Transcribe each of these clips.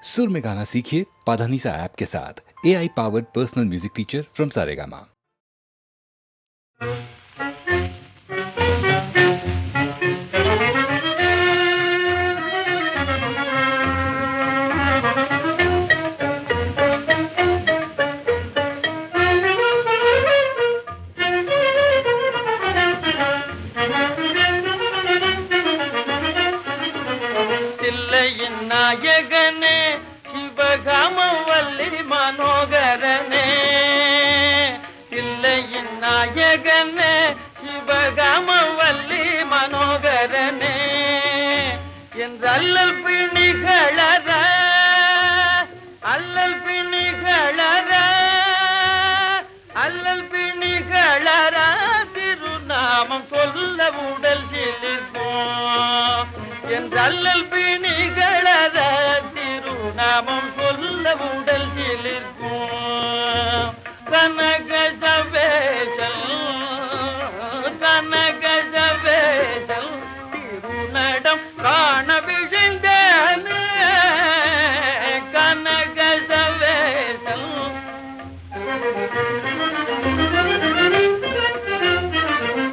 सुर में गाना सीखिए पाधानीसा ऐप के साथ। AI powered personal music teacher from Saregama. நாயகனே சிவகாமவல்லி மனோகரனே, தில்லையின் நாயகனே சிவகாமவல்லி மனோகரனே, என்ற அல்லல் பிணிகளற அல்லல் பிணிகளற அல்லல் பிணிகளற திருநாமம் சொல்ல உடல் சிலிர்க்கும், என்ற அல்லல் பிணிகளற திருநாமம் சொல்ல உடல் சிலிர்க்கும். கனகசவேசல் கனகசவேசல் திருநடம் காண விழுந்தேனே, கனகசவேசல்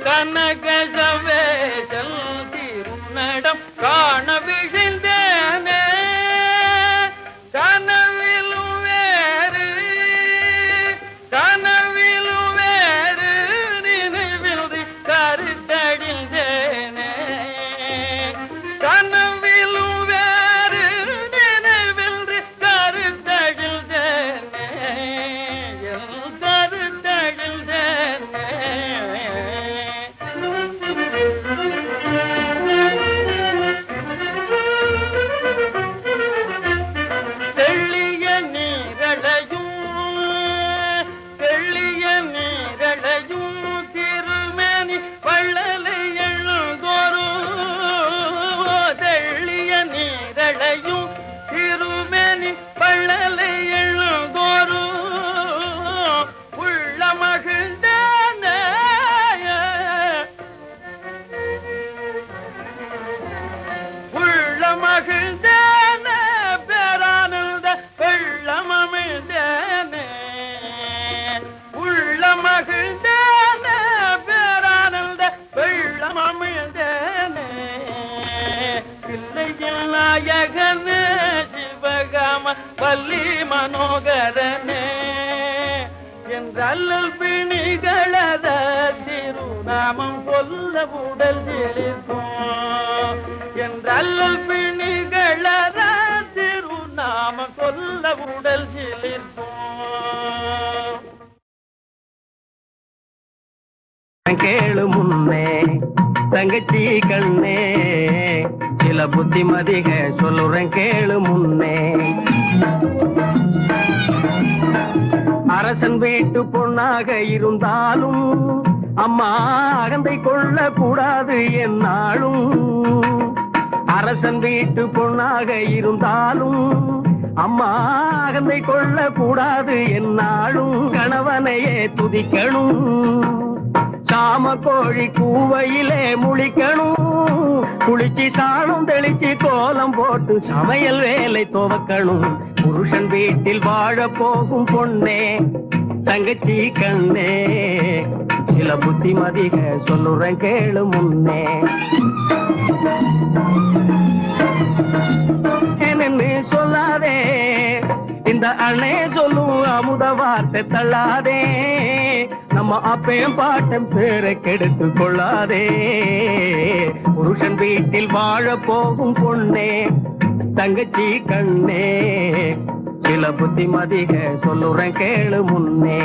கனகசவேசல் திருநடம் காண விழுந்தேனே, கனவிலும் வேறு கனவிலும் வேறு நினைவில் கருத்தடிந்தேனே, கனவிலும் வேறு நினைவில் கருத்தடிந்தேனே, கருத்தடிந்தேனே. நாயகனே சிவகாம வல்லி மனோகரனே, என்ற அல்லல் பிணிகளற திருநாமம் சொல்ல உடல் சிலிர்க்கும், என்ற அல்லல் பிணிகளற திருநாமம் சொல்ல உடல் சிலிர்க்கும். கேளு முன்னே தங்கச்சி கண்ணே, சில புத்திமதிக சொல்லுறேன் கேளு முன்னே. அரசன் வீட்டு பொண்ணாக இருந்தாலும் அம்மா அகந்தை கொள்ள கூடாது என்னாலும், அரசன் வீட்டு பொண்ணாக இருந்தாலும் அம்மா அகந்தை கொள்ள கூடாது என்னாலும், கணவனையே துதிக்கணும், சாம கோழி கூவையிலே முழிக்கணும், குளிச்சு சாணம் தெளிச்சு கோலம் போட்டு சமையல் வேலை துவக்கணும். புருஷன் வீட்டில் வாழ போகும் பொண்ணே தங்கச்சி கண்ணே, சில புத்திமதிக சொல்லுறேன் கேளு முன்னே. என்னன்னு சொல்லாதே இந்த அண்ணே சொல்லும் அமுத வார்த்தை தள்ளாதே, நம்ம அப்பையும் பாட்டம் பேரை கெடுத்து கொள்ளாதே. புருஷன் வீட்டில் வாழ போகும் பொண்ணே தங்கச்சி கண்ணே, சில புத்திமதிக சொல்லுறேன் கேளு முன்னே.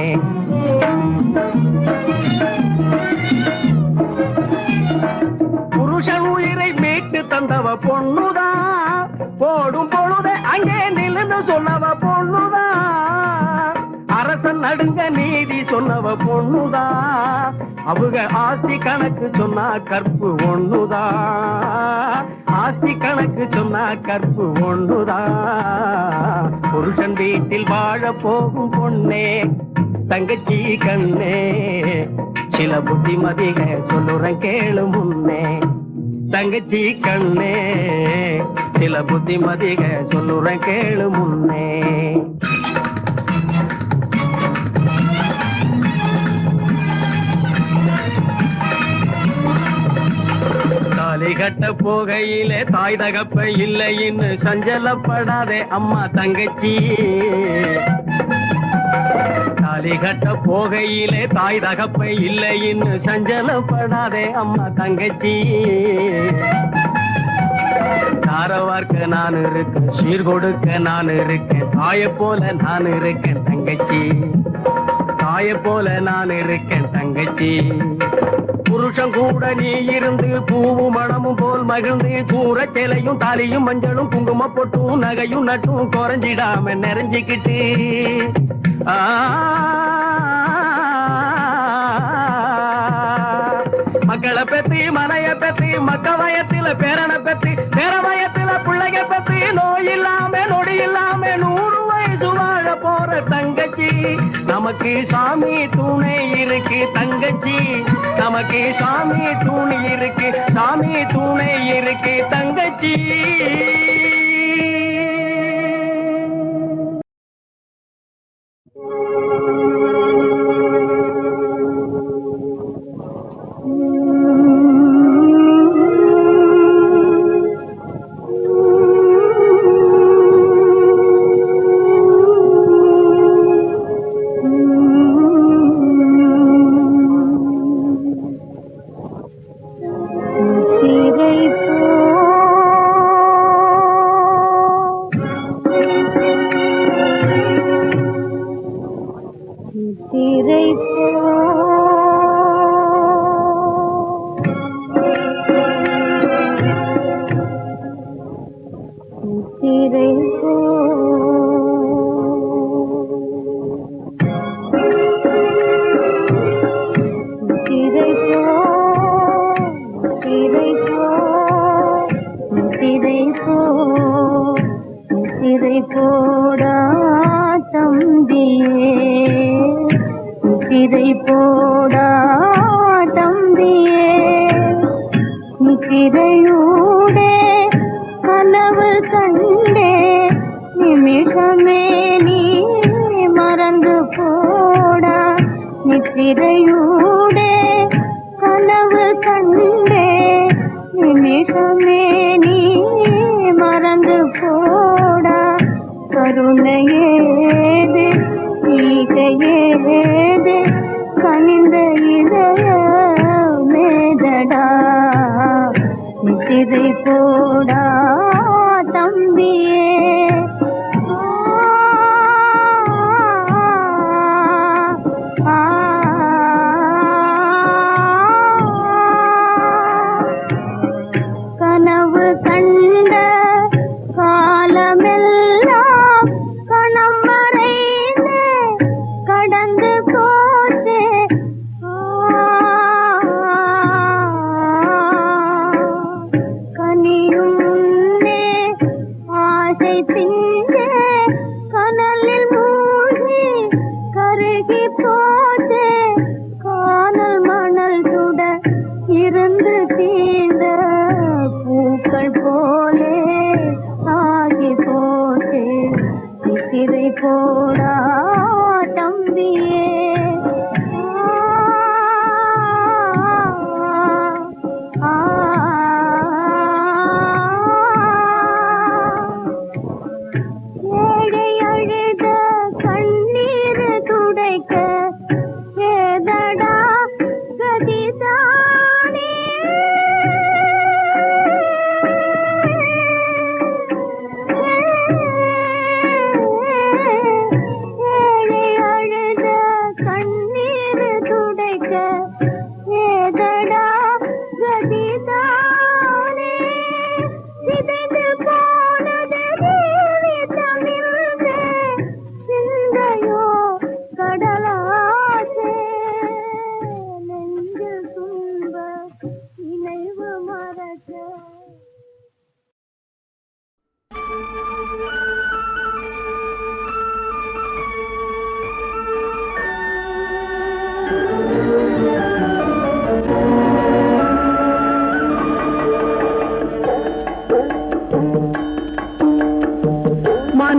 புருஷன் உயிரை மீட்டு தந்தவ பொண்ணுதான், போடும் பொழுது அங்கே நிலந்து சொன்னவ பொண்ணுதான், அரசன் நடுங்க நீதி சொன்னவ பொண்ணுதான், அவங்க ஆஸ்தி கணக்கு சொன்னா கற்பு ஒண்ணுதான், ஆஸ்தி கணக்கு சொன்னா கற்பு ஒண்ணுதான். புருஷன் வீட்டில் வாழ போகும் பொண்ணே தங்கச்சி கண்ணே, சில புத்திமதிக சொல்லுறேன் கேளு முன்னே. தங்கச்சி கண்ணே சில புத்திமதிக சொல்லுறேன் கேளு முன்னே. தாலி கட்ட போகையிலே தாய் தகப்ப இல்லைன்னு சஞ்சலப்படாதே அம்மா தங்கச்சி. தாலி கட்ட போகையிலே தாய் தகப்ப இல்லைன்னு சஞ்சலப்படாதே அம்மா தங்கச்சி. தாரவார்க்க நான் இருக்கேன், சீர் கொடுக்க நான் இருக்கேன், தாய போல நான் இருக்கேன் தங்கச்சி. தாய போல நான் இருக்கேன் தங்கச்சி. புருஷன் கூட நீ இருந்து பூவும் மணமும் போல் மகிழ்ந்து கூற சேலையும் தாலியும் மஞ்சளும் குங்கும பொட்டும் நகையும் நட்டும் குறைஞ்சிடாம நிறைஞ்சிக்கிட்டு மக்களை பத்தி மனைய பத்தி மக்க வயத்துல பேரனை பத்தி பேர வயத்துல பிள்ளைக பத்தி நோய் இல்லாம நொடி இல்லாம 100 வயசு வாழ போற தங்கச்சி. நமக்கு சாமி துணை இருக்கு தங்கச்சி, நமக்கு சாமி துணை இருக்கு, சாமி துணை இருக்கு தங்கச்சி.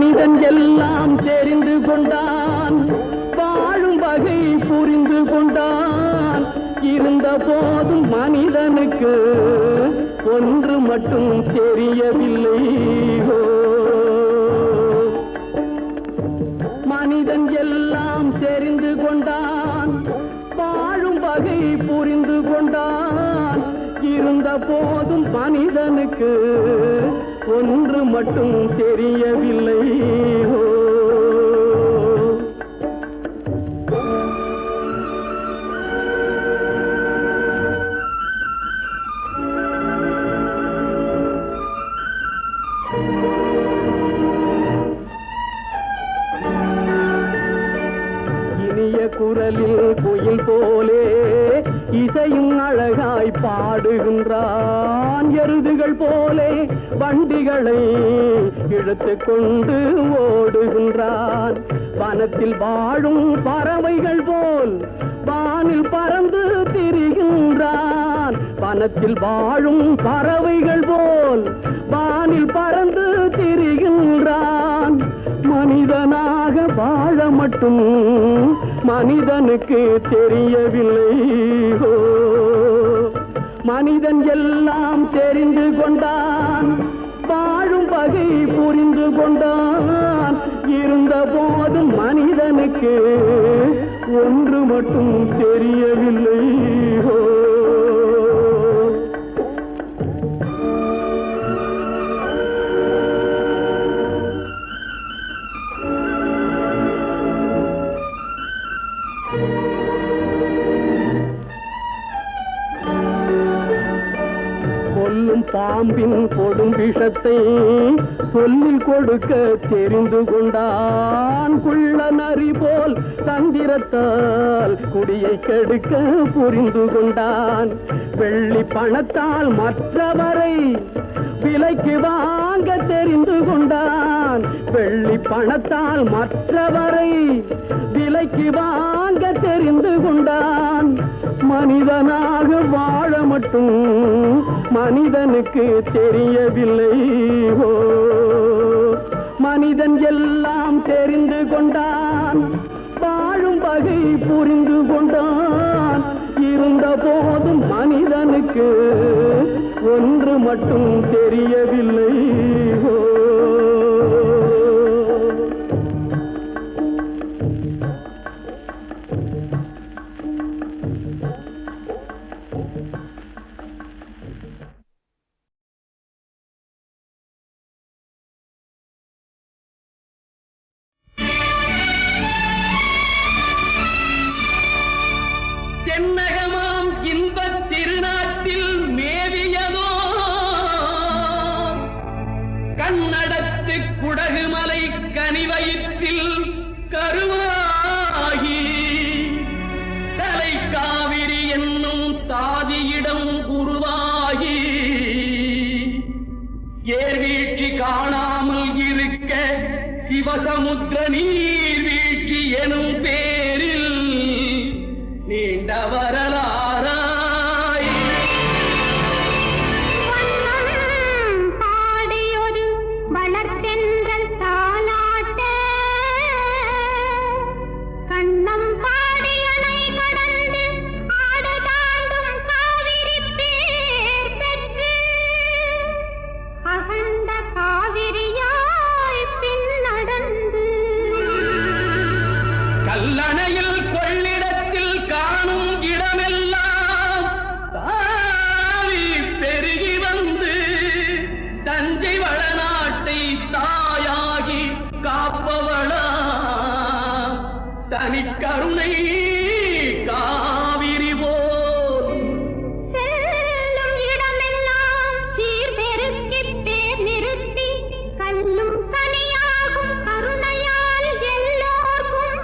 மனிதன் எல்லாம் தெரிந்து கொண்டான், வாழும் வகை புரிந்து கொண்டான். இருந்த போதும் மனிதனுக்கு ஒன்று மட்டும் தெரியவில்லை. மனிதன் எல்லாம் தெரிந்து கொண்டான், வாழும் வகை புரிந்து கொண்டான். இருந்த போதும் மனிதனுக்கு ஒன்று மட்டும் தெரியவில்லை. இனிய குரலில் குயில் போலே இசையும் அழகாய் பாடுகின்றான். எருதுகள் போலே வண்டிகளை இழுத்து கொண்டு ஓடுகின்றான். வனத்தில் வாழும் பறவைகள் போல் வானில் பறந்து திரிகின்றான். வனத்தில் வாழும் பறவைகள் போல் வானில் பறந்து திரிகின்றான். மனிதனாக வாழ மட்டும் மனிதனுக்கு தெரியவில்லை. மனிதன் எல்லாம் தெரிந்து கொண்டான், வாழும் வகை புரிந்து கொண்டான். இருந்த போதும் மனிதனுக்கு ஒன்று மட்டும் தெரியவில்லை. கொல்லும் பாம்பின் கொடும் விஷத்தை சொல்லில் கொடுக்க தெரிந்து கொண்டான். குள்ள நரி போல் தந்திரத்தால் குடியை கெடுக்க புரிந்து கொண்டான். வெள்ளி பணத்தால் மற்றவரை விலைக்கு வாங்க தெரிந்து கொண்டான். வெள்ளி பணத்தால் மற்றவரை விலைக்கு வாங்க தெரிந்து கொண்டான். மனிதனாக வாழ மட்டும் மனிதனுக்கு தெரியவில்லை. மனிதன் எல்லாம் தெரிந்து கொண்டான், வாழும் வகை புரிந்து கொண்டான். இருந்த போதும் மனிதனுக்கு ஒன்று மட்டும் தெரியவில்லை. தென்னகமாம் இன்பத் திருநாட்டில் மேவியதோ கண்ணடத்து குடகுமலை கனிவயிற்றில் கருவாகி தலை காவிரி என்னும் தாதியிடம் உருவாகி ஏர்வீழ்ச்சி காணாமல் இருக்க சிவசமுத்திர நீர்வீழ்ச்சி எனும் பேரில் நீண்ட வரலாறாய் பாடியொரு வளர்த்தென்றல் தாலாட்ட கண்ணம் பாடியனை கடந்து ஆடு தாண்டும் காவிரி பேர் பெற்று அகண்ட காவிரியாய் பின் நடந்து கல்லணையில் கொள்ளிடத்தில் காணும் இடமெல்லாம் தாவி பெருகி வந்து தஞ்சை வளநாட்டை தாயாகி காப்பவளா தனிக்கருணை காவிரி போல் செல்லும் இடமெல்லாம் சீர்பெருக்கி பேர் நிறுத்தி கல்லும் கனியாகும் கருணையால் எல்லோர்க்கும்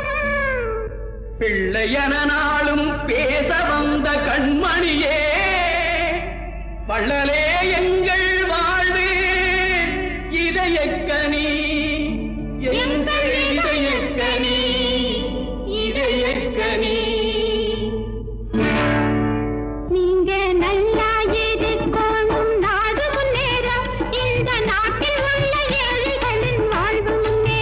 பிள்ளையன நாளும் பேச வந்த கண்மணியே வள்ளலே எங்கள் வாழ்வு இதயக்கனி எங்கள் இதயக்கனி இதயக்கனி நீங்க நல்லா இருக்கணும் நாடு முன்னேற இந்த நாட்டில் உள்ள ஏழைகளின் வாழ்வு முன்னேற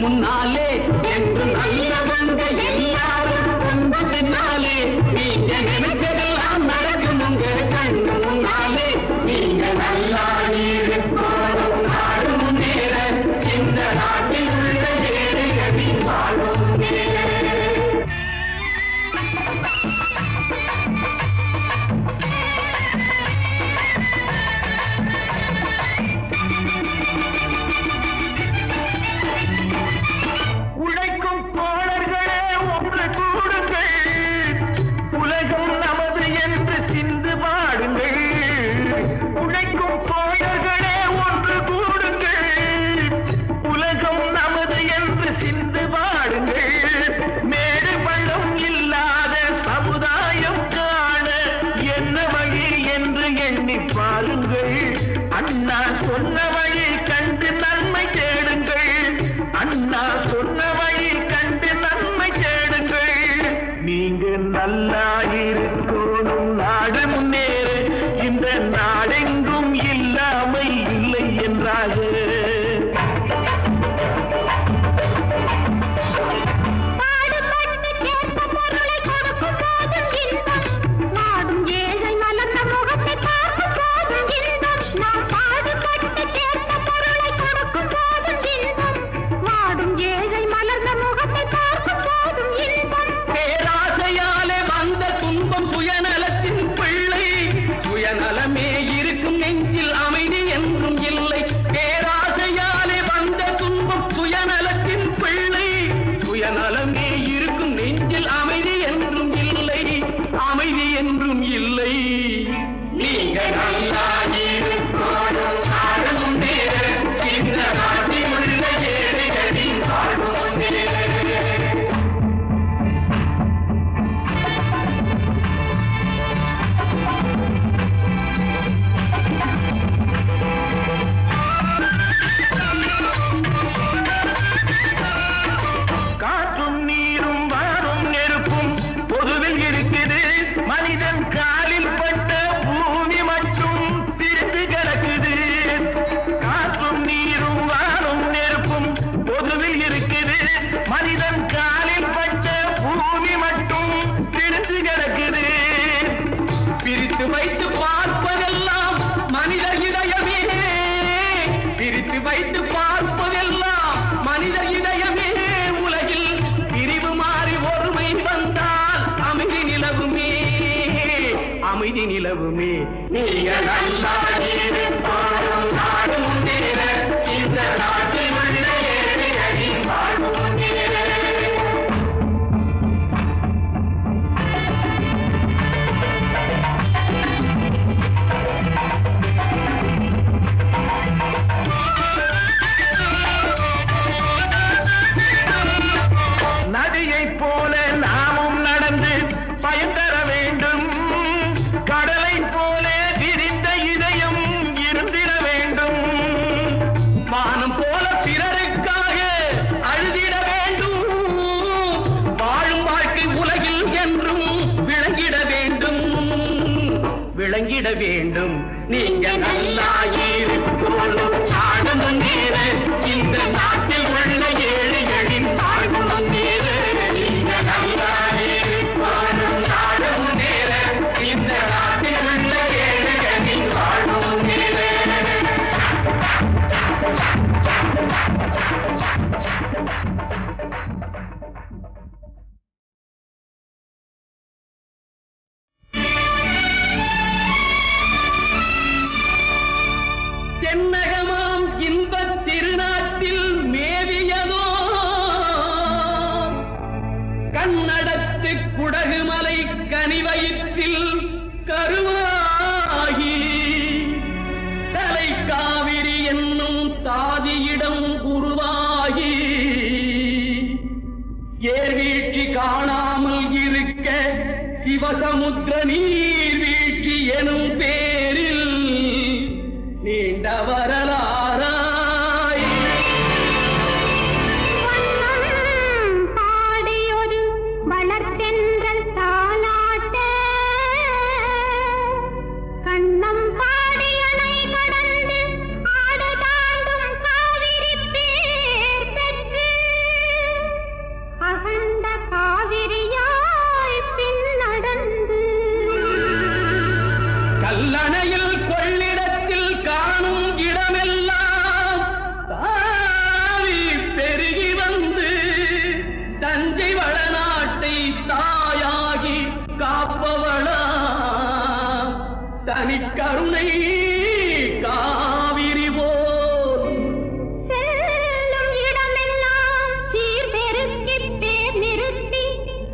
முன்னாலே என்று நல்லவங்க எல்லாரும் உங்க பின்னாலே நீங்க நினைச்சதெல்லாம் நடக்கும் உங்க கண்ணு முன்னாலே நீங்க நல்லா இருக்கணும் நாடு முன்னேற இந்த நாட்டில் உள்ள ஏழைகளின் வாழும் முன்னேற உழைக்கும் தோழர்களே ஒன்று கூடுங்கள் உலகம் நமது என்று சிந்து பாடுங்கள் உழைக்கும் தோழர்களே ஒன்று கூடுங்கள் உலகம் நமது என்று சிந்து பாடுங்கள் மேடு பள்ளம் இல்லாத சமுதாயம் காண என்ன வழி என்று எண்ணி பாருங்கள் அண்ணா சொன்ன வழி கண்டு நன்மை தேடுங்கள் அண்ணா சொன்ன வழி கண்டு நன்மை தேடுங்கள் நீங்க நல்லா இருக்கணும் நாடு முன்னேற இந்த நாடெங்கும் இல்லாமை இல்லை என்றாக பாடுபட்டு கேட்ட பொருளை கொடுக்கும் போதும் இன்பம் நாடும் ஏழை மலர்ந்த முகத்தை பார்க்கும் போதும் இன்பம் நாம் பாடுபட்டு கேட்ட பொருளை கொடுக்கும் போதும் இன்பம் நாடும் ஏழை மலர்ந்த முகத்தை பார்க்கும் போதும் இன்பம் பேராசையாலே வந்த துன்பம் சுயநலத்தின் பிள்ளை சுயநலமே இருக்கும் நெஞ்சில் அமைதி என்றும் இல்லை பேராசையாலே வந்த துன்பம் சுயநலத்தின் பிள்ளை சுயநலமே இருக்கும் நெஞ்சில் அமைதி என்றும் இல்லை அமைதி என்றும் இல்லை நீங்க நல்லா இருக்கணும் நாடு முன்னேற இந்த நாட்டில் உள்ள ஏழைகளின் வாழ்வு முன்னேற காற்றும் நீரும் வாரும் நெருப்பும் பொதுவில் இருக்குது மனிதன் காலில் பட்ட பூமி மட்டும் பிரிந்து கிடக்குது காற்றும் நீரும் வாரும் நெருப்பும் பொதுவில் இருக்குது மனிதன் காலில் பட்ட பூமி மட்டும் பிரிந்து கிடக்குது பிரித்து வைத்து பார்ப்பதெல்லாம் மனித இதயமே பிரித்து வைத்து பார்ப்பதெல்லாம் மனித இதயமே உலகில் பிரிவு மாறி ஒருமை வந்தால் அமைதி நிலவுமே அமைதி நிலவுமே நீங்க நல்லா இருக்கணும் நாடு முன்னேற இந்த நாட்டில் உள்ள ஏழைகளின் வாழ்வு முன்னேற நதியைப் போல நாமும் நடந்து பயன் தர வேண்டும் கடலைப் போல விரிந்த இதயம் இருந்திட வேண்டும் வானம் போல பிறருக்காக அழுதிட வேண்டும் வாழும் வாழ்க்கை உலகில் என்றும் விளங்கிட வேண்டும் விளங்கிட வேண்டும் நீங்க நல்லா இருக்கணும் நாடு முன்னேற இந்த நாட்டில் உள்ள ஏழைகளின் வாழ்வு முன்னேற நீங்க நல்லா இருக்கணும் நாடு முன்னேற இந்த நாட்டில் உள்ள ஏழைகளின் வாழ்வு முன்னேற தென்னகமாம் இன்பத் திருநாட்டில் மேவியதோ கண்ணடத்து குடகுமலை கனிவயிற்றில் கருவாகி தலை காவிரி என்னும் தாதியிடம் உருவாகி ஏர்வீழ்ச்சி காணாமல் இருக்க சிவசமுத்திர நீர்வீழ்ச்சி எனும் பேரில் நீண்ட வரலாறாய் வண்ணம் பாடியொரு வளர்த்தென்றல் தாலாட்ட கண்ணம் பாடியணை கடந்து ஆடு தாண்டும் காவிரி பேர் பெற்று கருணை காவிரி போல் செல்லும் இடமெல்லாம் சீர்பெருக்கி பேர் நிறுத்தி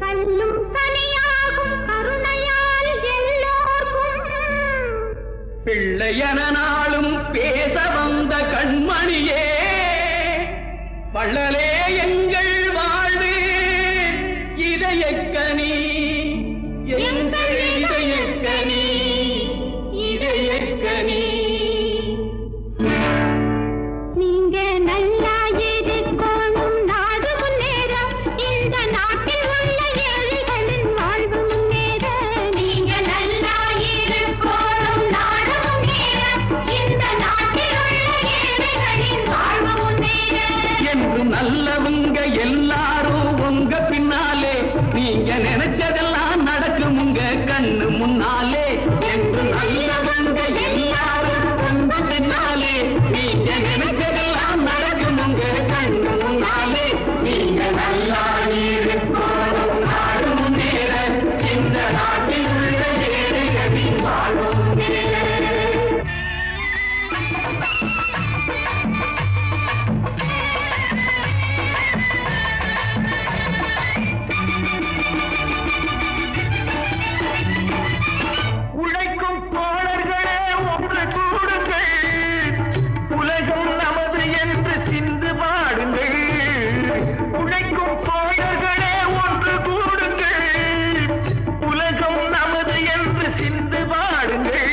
கல்லும் கனியாகும் கருணையால் எல்லோர்க்கும் பிள்ளையன நாளும் பேச வந்த கண்மணியே வள்ளலே எங்கள் வாழ்வு இதயக்கனி எங்கள் இதயக்கனி இதயக்கனி நீங்க நல்லா இருக்கணும் நாடு முன்னேற இந்த நாட்டில் உள்ள ஏழைகளின் வாழ்வு முன்னேற நீங்க நல்லா இருக்கணும் நாடு முன்னேற இந்த நாட்டில் உள்ள ஏழைகளின் வாழ்வு முன்னேற என்று நல்லவங்க எல்லாரும் உங்க பின்னாலே நீங்க நினைச்சதெல்லாம் நடக்கும் உங்க கண்ணு முன்னாலே என்று நல்லவங்க எல்லாரும் உங்க பின்னாலே நீங்க நினைச்சதெல்லாம் நடக்கும் உங்க கண்ணு முன்னாலே நீங்க நல்லா இருக்கணும் நாடு முன்னேற இந்த நாட்டில் உள்ள ஏழைகளின் வாழ்வு முன்னேற உழைக்கும் தோழர்களே ஒன்று கூடுங்கள் உலகம் நமது என்று சிந்து பாடுங்கள் உழைக்கும் தோழர்களே ஒன்று கூடுங்கள் உலகம் நமது என்று சிந்து பாடுங்கள்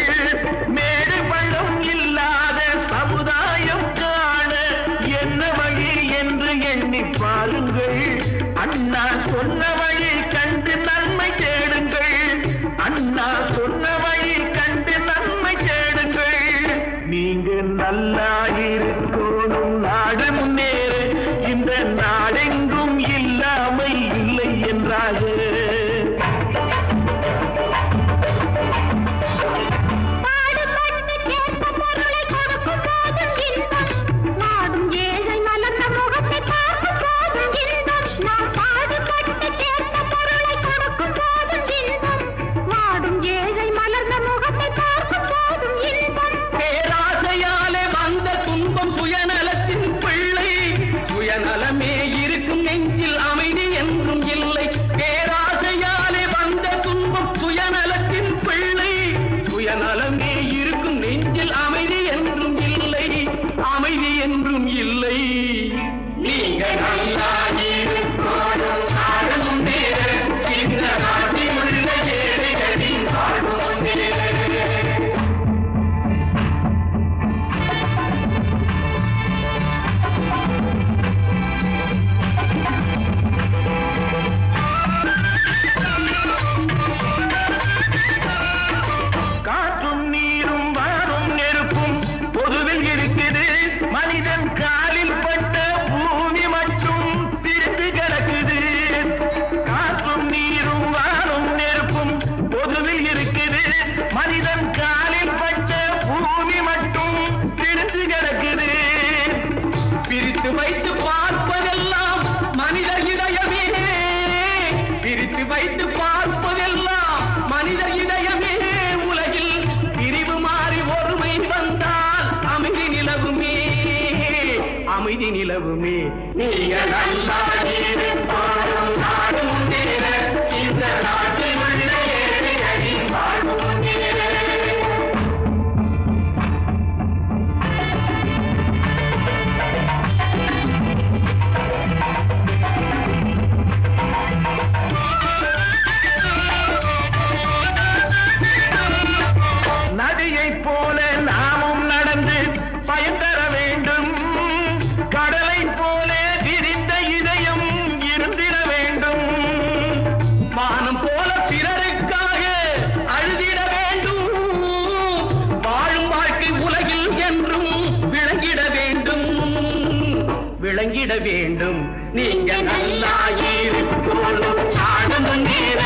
மேடு பள்ளம் இல்லாத சமுதாயம் காண என்ன வழி என்று எண்ணி பாருங்கள் அண்ணா சொன்ன வழி கண்டு நன்மை தேடுங்கள் அண்ணா சொன்ன வழி கண்டு நன்மை தேடுங்கள் நீங்க நல்லா இருக்கணும் நாடு முன்னேற இந்த நாடெங்கும் இல்லாமை இல்லை என்றாக பாடுபட்டு கேட்ட பொருளை கொடுக்கும் போதும் இன்பம் நாடும் ஏழை மலர்ந்த முகத்தை பார்க்கும் போதும் இன்பம் நாம் பாடுபட்டு கேட்ட பொருளை கொடுக்கும் போதும் இன்பம் நாடும் ஏழை மலர்ந்த முகத்தை பார்க்கும் போதும் இன்பம் பேராசையாலே வந்த துன்பம் சுயநலத்தின் பிள்ளை சுயநலமே இருக்கும் நெஞ்சில் அமைதி என்றும் இல்லை பேராசையாலே வந்த துன்பம் சுயநலத்தின் பிள்ளை சுயநலமே இருக்கும் நெஞ்சில் அமைதி என்றும் இல்லை அமைதி என்றும் இல்லை நீங்க நல்லா இருக்கணும் நாடு முன்னேற இந்த நாட்டில் உள்ள ஏழைகளின் வாழ்வு முன்னேற காற்றும் நீரும் வாரும் நெருப்பும் பொதுவில் இருக்குது மனிதன் காலில் பட்ட பூமி மட்டும் பிரித்து கிடக்குது காற்றும் நீரும் வாரும் நெருப்பும் பொதுவில் இருக்குது மனிதன் காலில் பட்ட பூமி மட்டும் பிரித்து கிடக்குது பிரித்து வைத்து பார்ப்பதெல்லாம் மனித இதயமே பிரித்து வைத்து பார்ப்பதெல்லாம் மனித இதயமே உலகில் பிரிவு மாறி ஒருமை வந்தால் அமைதி நிலவுமே அமைதி நிலவுமே நீங்க நல்லா இருக்கணும் நாடு முன்னேற இந்த நாட்டில் உள்ள ஏழைகளின் வாழ்வு முன்னேற நதியைப் போல நாமும் நடந்து பயன் தர வேண்டும் கடலைப் போல விரிந்த இதயம் இருந்திட வேண்டும் வானம் போல பிறருக்காக அழுதிட வேண்டும் வாழும் வாழ்க்கை உலகில் என்றும் விளங்கிட வேண்டும் விளங்கிட வேண்டும் நீங்க நல்லா இருக்கணும் நாடு முன்னேற